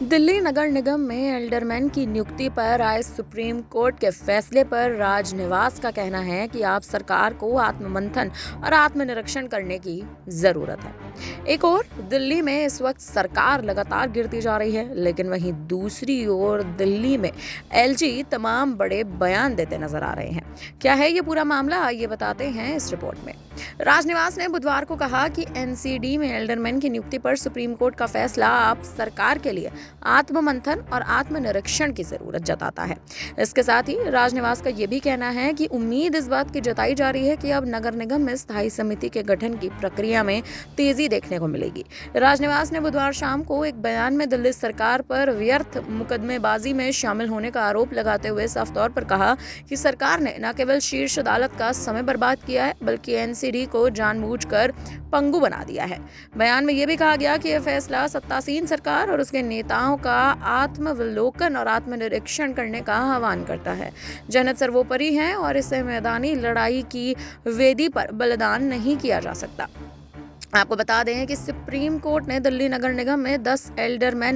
दिल्ली नगर निगम में एल्डरमैन की नियुक्ति पर आए सुप्रीम कोर्ट के फैसले पर राजनिवास का कहना है कि आप सरकार को आत्ममंथन और आत्मनिरीक्षण करने की जरूरत है। एक ओर दिल्ली में इस वक्त सरकार लगातार गिरती जा रही है, लेकिन वहीं दूसरी ओर दिल्ली में एलजी तमाम बड़े बयान देते नजर आ रहे हैं। क्या है ये पूरा मामला, आइए बताते हैं इस रिपोर्ट में। राजनिवास ने बुधवार को कहा कि एनसीडी में एल्डरमैन की नियुक्ति पर सुप्रीम कोर्ट का फैसला आप सरकार के लिए आत्ममंथन और आत्मनिरीक्षण की जरूरत जताता है। इसके साथ ही राजनिवास का यह भी कहना है कि उम्मीद इस बात की जताई जा रही है कि अब नगर निगम में स्थायी समिति के गठन की प्रक्रिया में तेजी देखने को मिलेगी। राजनिवास ने बुधवार शाम को एक बयान में दिल्ली सरकार पर व्यर्थ मुकदमेबाजी में शामिल होने का आरोप लगाते हुए साफ तौर पर कहा कि सरकार ने न केवल शीर्ष अदालत का समय बर्बाद किया है, बल्कि एनसीडी को जानबूझकर पंगु बना दिया है। बयान में यह भी कहा गया कि यह फैसला सत्तासीन सरकार और उसके नेताओं का आत्मविलोकन और आत्मनिरीक्षण करने का आह्वान करता है। जनहित सर्वोपरि है और इसे मैदानी लड़ाई की वेदी पर बलिदान नहीं किया जा सकता। आपको बता दें कि सुप्रीम कोर्ट ने दिल्ली नगर निगम में 10 एल्डरमैन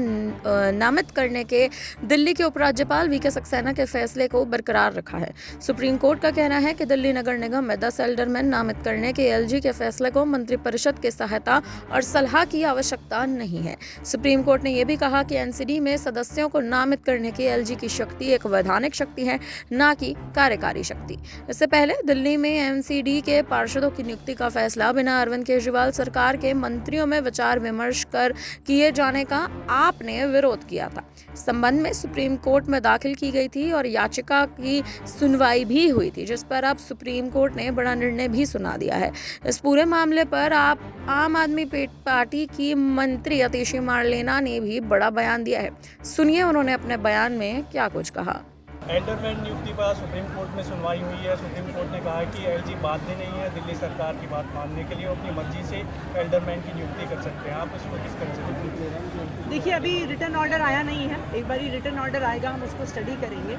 नामित करने के दिल्ली के उपराज्यपाल वीके सक्सेना के फैसले को बरकरार रखा है। सुप्रीम कोर्ट का कहना है कि दिल्ली नगर निगम में 10 एल्डरमैन नामित करने के एलजी के फैसले को मंत्रिपरिषद की सहायता और सलाह की आवश्यकता नहीं है। सुप्रीम कोर्ट ने यह भी कहा कि एनसीडी में सदस्यों को नामित करने की एलजी की शक्ति एक वैधानिक शक्ति है, न कि कार्यकारी शक्ति। इससे पहले दिल्ली में एनसीडी के पार्षदों की नियुक्ति का फैसला बिना अरविंद केजरीवाल सरकार के मंत्रियों में विचार विमर्श कर किए जाने का आपने विरोध किया था। संबंध में सुप्रीम कोर्ट में दाखिल की गई थी और याचिका की सुनवाई भी हुई थी, जिस पर अब सुप्रीम कोर्ट ने बड़ा निर्णय भी सुना दिया है। इस पूरे मामले पर आप आम आदमी पार्टी की मंत्री अतिशी मार्लेना ने भी बड़ा बयान दिया है। सुनिए उन्होंने अपने बयान में क्या कुछ कहा। एल्डरमैन नियुक्ति पर सुप्रीम कोर्ट में सुनवाई हुई है। सुप्रीम कोर्ट ने कहा है कि एलजी बाध्य नहीं है दिल्ली सरकार की बात मानने के लिए, अपनी मर्जी से एल्डरमैन की नियुक्ति कर सकते हैं। आप इसको किस तरह से देखते हैं? देखिए, अभी रिटर्न ऑर्डर आया नहीं है। एक बारी रिटर्न ऑर्डर आएगा, हम उसको स्टडी करेंगे।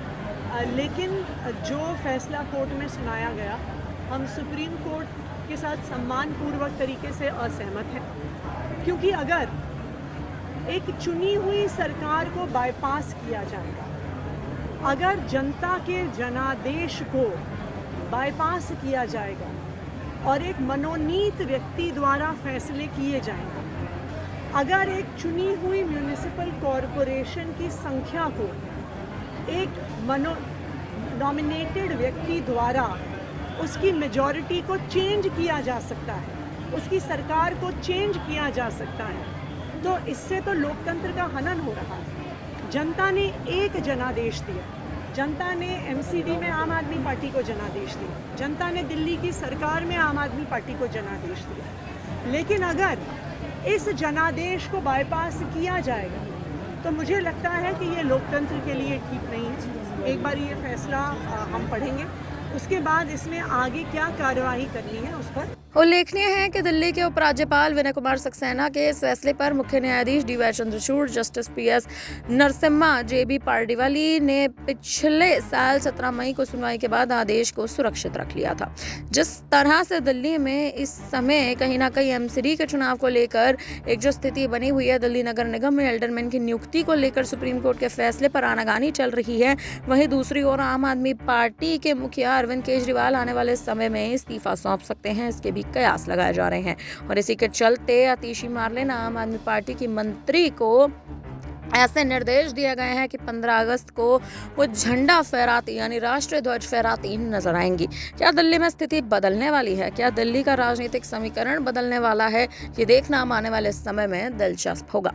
लेकिन जो फैसला कोर्ट में सुनाया गया, हम सुप्रीम कोर्ट के साथ सम्मानपूर्वक तरीके से असहमत हैं, क्योंकि अगर एक चुनी हुई सरकार को बाईपास किया जाएगा, अगर जनता के जनादेश को बाईपास किया जाएगा और एक मनोनीत व्यक्ति द्वारा फैसले किए जाएंगे, अगर एक चुनी हुई म्यूनिसिपल कॉरपोरेशन की संख्या को एक नॉमिनेटेड व्यक्ति द्वारा उसकी मेजॉरिटी को चेंज किया जा सकता है, उसकी सरकार को चेंज किया जा सकता है, तो इससे तो लोकतंत्र का हनन हो रहा है। जनता ने एक जनादेश दिया, जनता ने एमसीडी में आम आदमी पार्टी को जनादेश दिया, जनता ने दिल्ली की सरकार में आम आदमी पार्टी को जनादेश दिया। लेकिन अगर इस जनादेश को बाईपास किया जाएगा तो मुझे लगता है कि ये लोकतंत्र के लिए ठीक नहीं है। एक बार ये फैसला हम पढ़ेंगे, उसके बाद इसमें आगे क्या कार्यवाही करनी है उस पर। उल्लेखनीय है कि दिल्ली के उपराज्यपाल विनय कुमार सक्सेना के इस फैसले पर मुख्य न्यायाधीश D Y. Chandrachud, justice P S. Narasimha, J B. Pardiwala ने पिछले साल 17 मई को सुनवाई के बाद आदेश को सुरक्षित रख लिया था। जिस तरह से दिल्ली में इस समय कहीं ना कहीं एमसीडी के चुनाव को लेकर एक जो स्थिति बनी हुई है, दिल्ली नगर निगम में एल्डरमैन की नियुक्ति को लेकर सुप्रीम कोर्ट के फैसले पर आनाकानी चल रही है, वहीं दूसरी ओर आम आदमी पार्टी के मुखिया अरविंद केजरीवाल आने वाले समय में इस्तीफा सौंप सकते हैं, इसके भी कयास लगाए जा रहे हैं। और इसी के चलते अतिशी मार्लेना आम आदमी पार्टी की मंत्री को ऐसे निर्देश दिए गए हैं कि 15 अगस्त को वो झंडा फहराती यानी राष्ट्रीय ध्वज फहराती नजर आएंगी। क्या दिल्ली में स्थिति बदलने वाली है? क्या दिल्ली का राजनीतिक समीकरण बदलने वाला है? ये देखना आने वाले समय में दिलचस्प होगा।